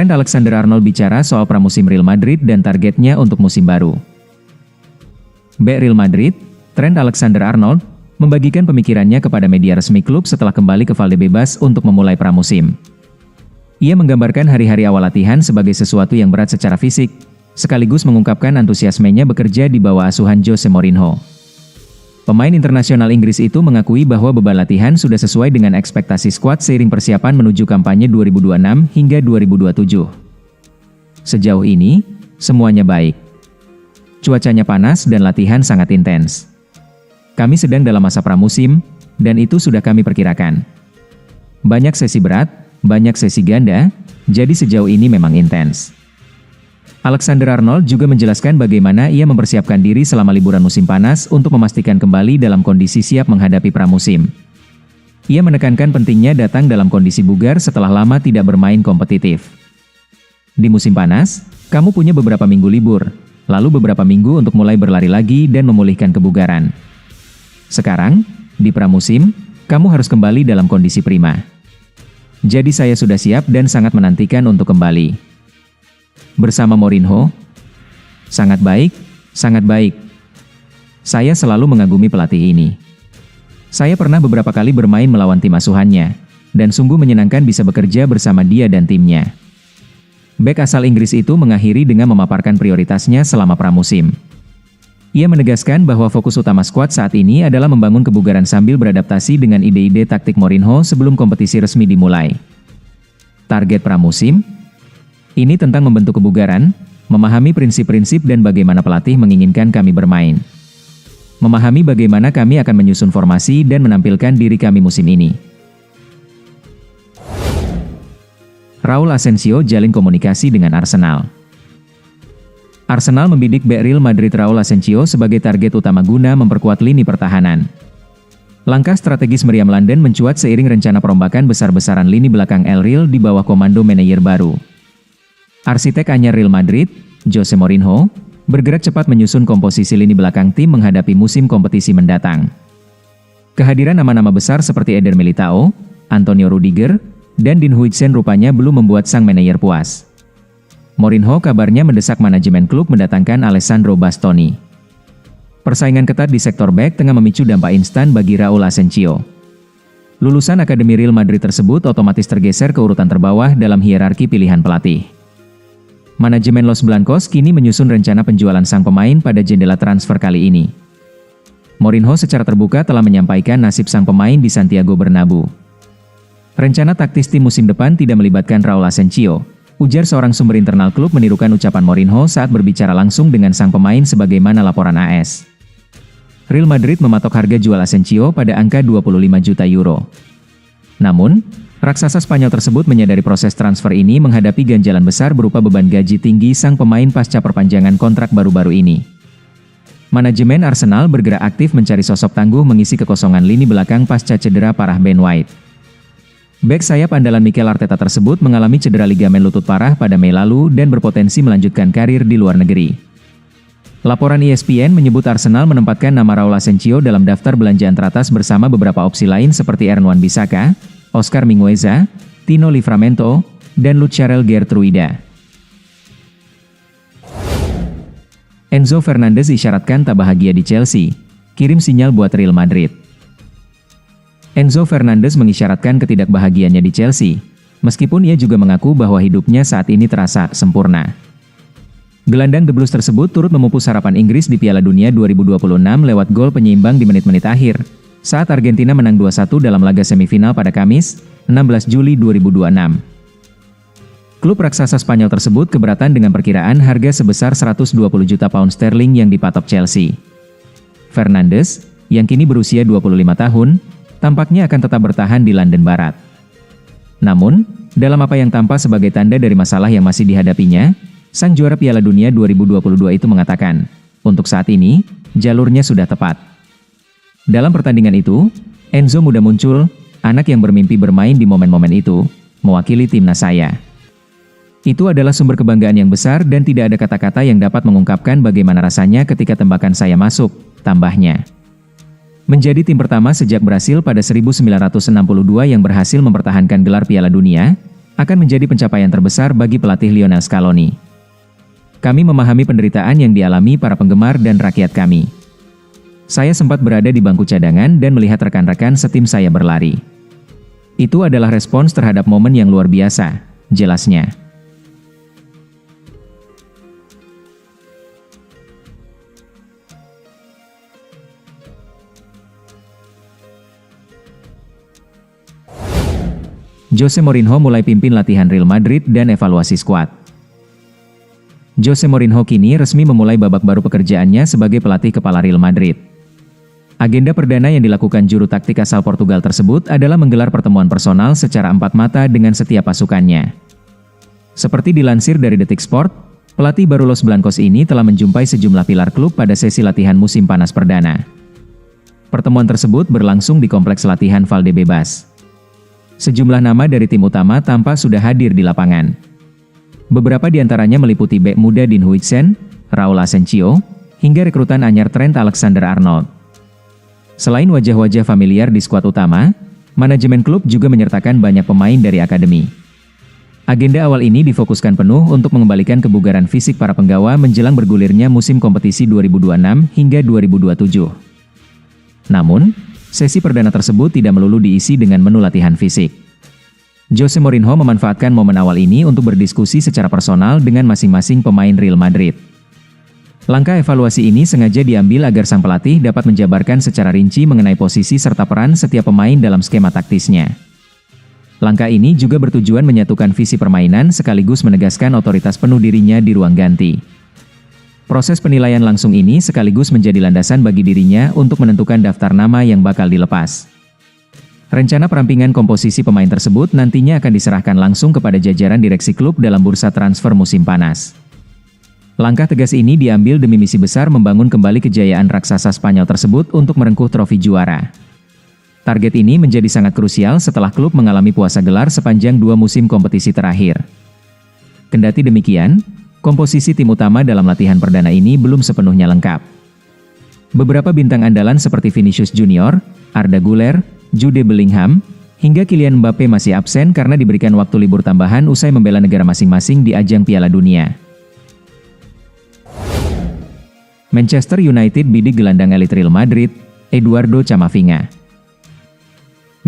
Trent Alexander-Arnold bicara soal pramusim Real Madrid dan targetnya untuk musim baru. Bek Real Madrid, Trent Alexander-Arnold, membagikan pemikirannya kepada media resmi klub setelah kembali ke Valdebebas untuk memulai pramusim. Ia menggambarkan hari-hari awal latihan sebagai sesuatu yang berat secara fisik, sekaligus mengungkapkan antusiasmenya bekerja di bawah asuhan Jose Mourinho. Pemain internasional Inggris itu mengakui bahwa beban latihan sudah sesuai dengan ekspektasi skuad seiring persiapan menuju kampanye 2026 hingga 2027. Sejauh ini, semuanya baik. Cuacanya panas dan latihan sangat intens. Kami sedang dalam masa pramusim, dan itu sudah kami perkirakan. Banyak sesi berat, banyak sesi ganda, jadi sejauh ini memang intens. Alexander-Arnold juga menjelaskan bagaimana ia mempersiapkan diri selama liburan musim panas untuk memastikan kembali dalam kondisi siap menghadapi pramusim. Ia menekankan pentingnya datang dalam kondisi bugar setelah lama tidak bermain kompetitif. Di musim panas, kamu punya beberapa minggu libur, lalu beberapa minggu untuk mulai berlari lagi dan memulihkan kebugaran. Sekarang, di pramusim, kamu harus kembali dalam kondisi prima. Jadi saya sudah siap dan sangat menantikan untuk kembali. Bersama Mourinho? Sangat baik, sangat baik. Saya selalu mengagumi pelatih ini. Saya pernah beberapa kali bermain melawan tim asuhannya, dan sungguh menyenangkan bisa bekerja bersama dia dan timnya. Bek asal Inggris itu mengakhiri dengan memaparkan prioritasnya selama pramusim. Ia menegaskan bahwa fokus utama skuad saat ini adalah membangun kebugaran sambil beradaptasi dengan ide-ide taktik Mourinho sebelum kompetisi resmi dimulai. Target pramusim? Ini tentang membentuk kebugaran, memahami prinsip-prinsip dan bagaimana pelatih menginginkan kami bermain. Memahami bagaimana kami akan menyusun formasi dan menampilkan diri kami musim ini. Raul Asensio jalin komunikasi dengan Arsenal. Arsenal membidik bek Real Madrid Raul Asensio sebagai target utama guna memperkuat lini pertahanan. Langkah strategis meriam London mencuat seiring rencana perombakan besar-besaran lini belakang El Real di bawah komando manajer baru. Arsitek anyar Real Madrid, Jose Mourinho, bergerak cepat menyusun komposisi lini belakang tim menghadapi musim kompetisi mendatang. Kehadiran nama-nama besar seperti Eder Militao, Antonio Rudiger, dan Dean Huijsen rupanya belum membuat sang manajer puas. Mourinho kabarnya mendesak manajemen klub mendatangkan Alessandro Bastoni. Persaingan ketat di sektor bek tengah memicu dampak instan bagi Raul Asensio. Lulusan Akademi Real Madrid tersebut otomatis tergeser ke urutan terbawah dalam hierarki pilihan pelatih. Manajemen Los Blancos kini menyusun rencana penjualan sang pemain pada jendela transfer kali ini. Mourinho secara terbuka telah menyampaikan nasib sang pemain di Santiago Bernabeu. Rencana taktis tim musim depan tidak melibatkan Raul Asensio, ujar seorang sumber internal klub menirukan ucapan Mourinho saat berbicara langsung dengan sang pemain sebagaimana laporan AS. Real Madrid mematok harga jual Asensio pada angka 25 juta euro. Namun, raksasa Spanyol tersebut menyadari proses transfer ini menghadapi ganjalan besar berupa beban gaji tinggi sang pemain pasca perpanjangan kontrak baru-baru ini. Manajemen Arsenal bergerak aktif mencari sosok tangguh mengisi kekosongan lini belakang pasca cedera parah Ben White. Bek sayap andalan Mikel Arteta tersebut mengalami cedera ligamen lutut parah pada Mei lalu dan berpotensi melanjutkan karir di luar negeri. Laporan ESPN menyebut Arsenal menempatkan nama Raul Asensio dalam daftar belanjaan teratas bersama beberapa opsi lain seperti Ernwan Bissaka, Oscar Mingueza, Tino Livramento, dan Lucharel Gertruida. Enzo Fernandez isyaratkan tak bahagia di Chelsea, kirim sinyal buat Real Madrid. Enzo Fernandez mengisyaratkan ketidakbahagiaannya di Chelsea, meskipun ia juga mengaku bahwa hidupnya saat ini terasa sempurna. Gelandang The Blues tersebut turut memupus harapan Inggris di Piala Dunia 2026 lewat gol penyeimbang di menit-menit akhir, saat Argentina menang 2-1 dalam laga semifinal pada Kamis, 16 Juli 2026. Klub raksasa Spanyol tersebut keberatan dengan perkiraan harga sebesar 120 juta pound sterling yang dipatok Chelsea. Fernandes, yang kini berusia 25 tahun, tampaknya akan tetap bertahan di London Barat. Namun, dalam apa yang tampak sebagai tanda dari masalah yang masih dihadapinya, sang juara Piala Dunia 2022 itu mengatakan, untuk saat ini, jalurnya sudah tepat. Dalam pertandingan itu, Enzo muda muncul, anak yang bermimpi bermain di momen-momen itu, mewakili timnas saya. Itu adalah sumber kebanggaan yang besar dan tidak ada kata-kata yang dapat mengungkapkan bagaimana rasanya ketika tembakan saya masuk, tambahnya. Menjadi tim pertama sejak Brasil pada 1962 yang berhasil mempertahankan gelar Piala Dunia, akan menjadi pencapaian terbesar bagi pelatih Lionel Scaloni. Kami memahami penderitaan yang dialami para penggemar dan rakyat kami. Saya sempat berada di bangku cadangan dan melihat rekan-rekan setim saya berlari. Itu adalah respons terhadap momen yang luar biasa, jelasnya. Jose Mourinho mulai pimpin latihan Real Madrid dan evaluasi skuad. Jose Mourinho kini resmi memulai babak baru pekerjaannya sebagai pelatih kepala Real Madrid. Agenda perdana yang dilakukan juru taktik asal Portugal tersebut adalah menggelar pertemuan personal secara empat mata dengan setiap pasukannya. Seperti dilansir dari Detik Sport, pelatih baru Los Blancos ini telah menjumpai sejumlah pilar klub pada sesi latihan musim panas perdana. Pertemuan tersebut berlangsung di kompleks latihan Valdebebas. Sejumlah nama dari tim utama tampak sudah hadir di lapangan. Beberapa di antaranya meliputi bek muda Dean Huijsen, Raul Asensio, hingga rekrutan anyar Trent Alexander-Arnold. Selain wajah-wajah familiar di skuad utama, manajemen klub juga menyertakan banyak pemain dari akademi. Agenda awal ini difokuskan penuh untuk mengembalikan kebugaran fisik para penggawa menjelang bergulirnya musim kompetisi 2026 hingga 2027. Namun, sesi perdana tersebut tidak melulu diisi dengan menu latihan fisik. Jose Mourinho memanfaatkan momen awal ini untuk berdiskusi secara personal dengan masing-masing pemain Real Madrid. Langkah evaluasi ini sengaja diambil agar sang pelatih dapat menjabarkan secara rinci mengenai posisi serta peran setiap pemain dalam skema taktisnya. Langkah ini juga bertujuan menyatukan visi permainan sekaligus menegaskan otoritas penuh dirinya di ruang ganti. Proses penilaian langsung ini sekaligus menjadi landasan bagi dirinya untuk menentukan daftar nama yang bakal dilepas. Rencana perampingan komposisi pemain tersebut nantinya akan diserahkan langsung kepada jajaran direksi klub dalam bursa transfer musim panas. Langkah tegas ini diambil demi misi besar membangun kembali kejayaan raksasa Spanyol tersebut untuk merengkuh trofi juara. Target ini menjadi sangat krusial setelah klub mengalami puasa gelar sepanjang 2 musim kompetisi terakhir. Kendati demikian, komposisi tim utama dalam latihan perdana ini belum sepenuhnya lengkap. Beberapa bintang andalan seperti Vinicius Junior, Arda Güler, Jude Bellingham, hingga Kylian Mbappe masih absen karena diberikan waktu libur tambahan usai membela negara masing-masing di ajang Piala Dunia. Manchester United bidik gelandang elit Real Madrid, Eduardo Camavinga.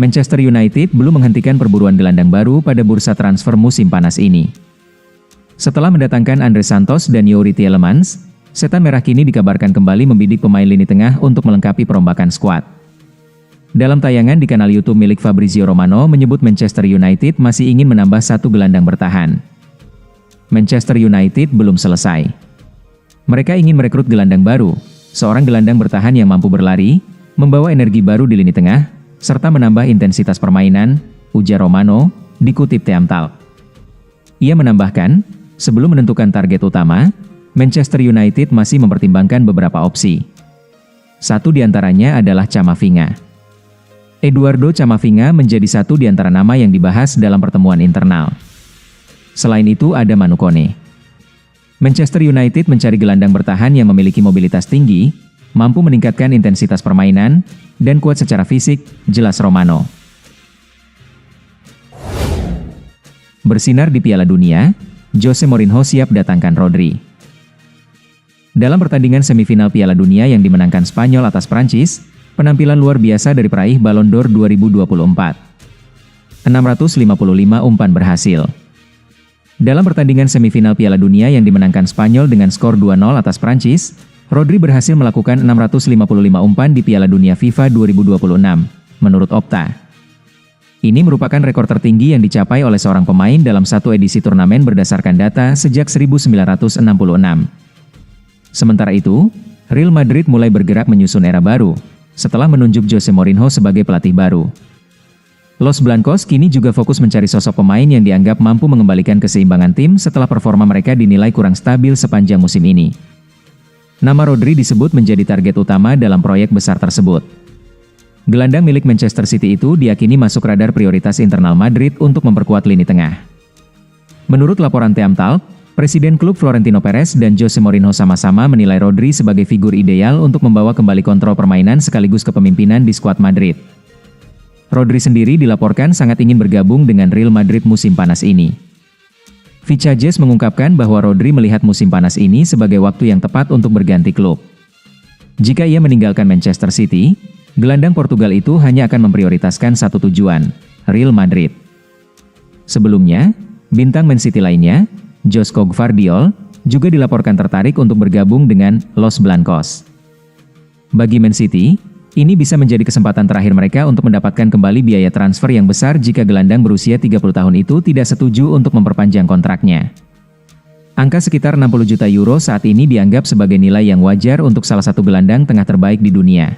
Manchester United belum menghentikan perburuan gelandang baru pada bursa transfer musim panas ini. Setelah mendatangkan Andre Santos dan Youri Tielemans, Setan Merah kini dikabarkan kembali membidik pemain lini tengah untuk melengkapi perombakan skuad. Dalam tayangan di kanal YouTube milik Fabrizio Romano menyebut Manchester United masih ingin menambah satu gelandang bertahan. Manchester United belum selesai. Mereka ingin merekrut gelandang baru, seorang gelandang bertahan yang mampu berlari, membawa energi baru di lini tengah, serta menambah intensitas permainan, ujar Romano, dikutip Teamtalk. Ia menambahkan, sebelum menentukan target utama, Manchester United masih mempertimbangkan beberapa opsi. Satu di antaranya adalah Camavinga. Eduardo Camavinga menjadi satu di antara nama yang dibahas dalam pertemuan internal. Selain itu ada Manu Kone. Manchester United mencari gelandang bertahan yang memiliki mobilitas tinggi, mampu meningkatkan intensitas permainan, dan kuat secara fisik, jelas Romano. Bersinar di Piala Dunia, Jose Mourinho siap datangkan Rodri. Dalam pertandingan semifinal Piala Dunia yang dimenangkan Spanyol atas Prancis, penampilan luar biasa dari peraih Ballon d'Or 2024. 655 umpan berhasil. Dalam pertandingan semifinal Piala Dunia yang dimenangkan Spanyol dengan skor 2-0 atas Prancis, Rodri berhasil melakukan 655 umpan di Piala Dunia FIFA 2026, menurut Opta. Ini merupakan rekor tertinggi yang dicapai oleh seorang pemain dalam satu edisi turnamen berdasarkan data sejak 1966. Sementara itu, Real Madrid mulai bergerak menyusun era baru, setelah menunjuk Jose Mourinho sebagai pelatih baru. Los Blancos kini juga fokus mencari sosok pemain yang dianggap mampu mengembalikan keseimbangan tim setelah performa mereka dinilai kurang stabil sepanjang musim ini. Nama Rodri disebut menjadi target utama dalam proyek besar tersebut. Gelandang milik Manchester City itu diyakini masuk radar prioritas internal Madrid untuk memperkuat lini tengah. Menurut laporan Teamtalk, Presiden klub Florentino Perez dan Jose Mourinho sama-sama menilai Rodri sebagai figur ideal untuk membawa kembali kontrol permainan sekaligus kepemimpinan di skuad Madrid. Rodri sendiri dilaporkan sangat ingin bergabung dengan Real Madrid musim panas ini. Vicajes mengungkapkan bahwa Rodri melihat musim panas ini sebagai waktu yang tepat untuk berganti klub. Jika ia meninggalkan Manchester City, gelandang Portugal itu hanya akan memprioritaskan satu tujuan, Real Madrid. Sebelumnya, bintang Man City lainnya, Josko Gvardiol, juga dilaporkan tertarik untuk bergabung dengan Los Blancos. Bagi Man City, ini bisa menjadi kesempatan terakhir mereka untuk mendapatkan kembali biaya transfer yang besar jika gelandang berusia 30 tahun itu tidak setuju untuk memperpanjang kontraknya. Angka sekitar 60 juta euro saat ini dianggap sebagai nilai yang wajar untuk salah satu gelandang tengah terbaik di dunia.